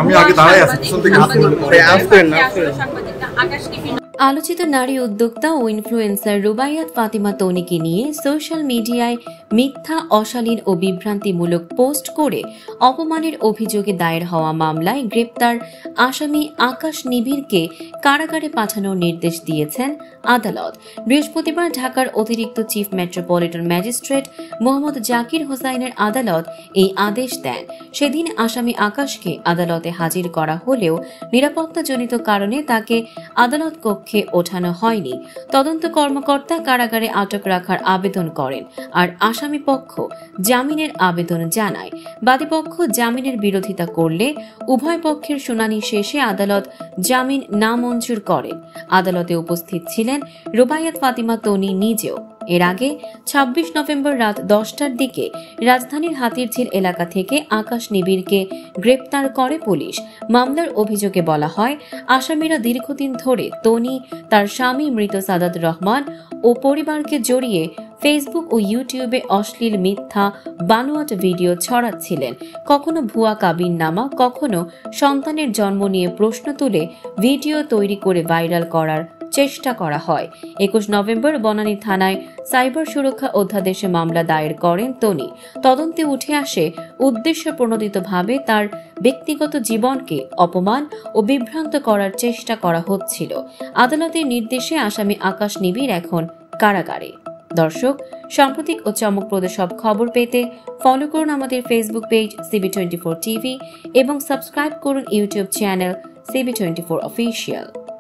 আমি আগে দাঁড়াই আছি পিছন থেকে আলোচিত নারী উদ্যোক্তা ও ইনফ্লুয়েন্সার রুবাইয়াত ফাতিমা তনিকে নিয়ে সোশ্যাল মিডিয়ায় মিথ্যা, অশালীন ও বিভ্রান্তিমূলক পোস্ট করে অপমানের অভিযোগে দায়ের হওয়া মামলায় গ্রেপ্তার আসামি আকাশ নিবিড়কে কারাগারে পাঠানোর নির্দেশ দিয়েছেন আদালত। বৃহস্পতিবার ঢাকার অতিরিক্ত chief metropolitan magistrate Mohammad Zakir হোসাইনের আদালত এই আদেশ দেন। সেদিন আসামি আকাশকে আদালতে হাজির করা হলেও নিরাপত্তাজনিত কারণে তাকে আদালত কক্ষে ওঠানো হয়নি। তদন্ত কর্মকর্তা কারাগারে আটক রাখার আবেদন করেন, আর আসামি পক্ষ জামিনের আবেদন জানায়। বাদীপক্ষ জামিনের বিরোধিতা করলে উভয় পক্ষের শুনানি শেষে আদালত জামিন নামঞ্জুর করেন। আদালতে উপস্থিত ছিলেন রুবাইয়াত ফাতিমা তনি নিজেও। এর আগে ২৬ নভেম্বর রাত ১০টার দিকে রাজধানীর হাতিরঝিল এলাকা থেকে আকাশ নিবিড়কে গ্রেপ্তার করে পুলিশ। মামলার অভিযোগে বলা হয়, আসামিরা দীর্ঘদিন ধরে তনি, তার স্বামী মৃত সাদাত রহমান ও পরিবারকে জড়িয়ে ফেসবুক ও ইউটিউবে অশ্লীল, মিথ্যা, বানোয়াট ভিডিও ছড়াচ্ছিলেন। কখনো ভুয়া কাবিননামা, কখনো সন্তানের জন্ম নিয়ে প্রশ্ন তুলে ভিডিও তৈরি করে ভাইরাল করার চেষ্টা করা হয়। ২১ নভেম্বর বনানী থানায় সাইবার সুরক্ষা অধ্যাদেশে মামলা দায়ের করেন তনি। তদন্তে উঠে আসে উদ্দেশ্য প্রণোদিতভাবে তার ব্যক্তিগত জীবনকে অপমান ও বিভ্রান্ত করার চেষ্টা করা হচ্ছিল। আদালতের নির্দেশে আসামি আকাশ নিবিড় এখন কারাগারে। দর্শক, সাম্প্রতিক ও চমকপ্রদ সব খবর পেতে ফলো করুন আমাদের ফেসবুক পেজ CB24 টিভি এবং সাবস্ক্রাইব করুন ইউটিউব চ্যানেল CB24 অফিসিয়াল।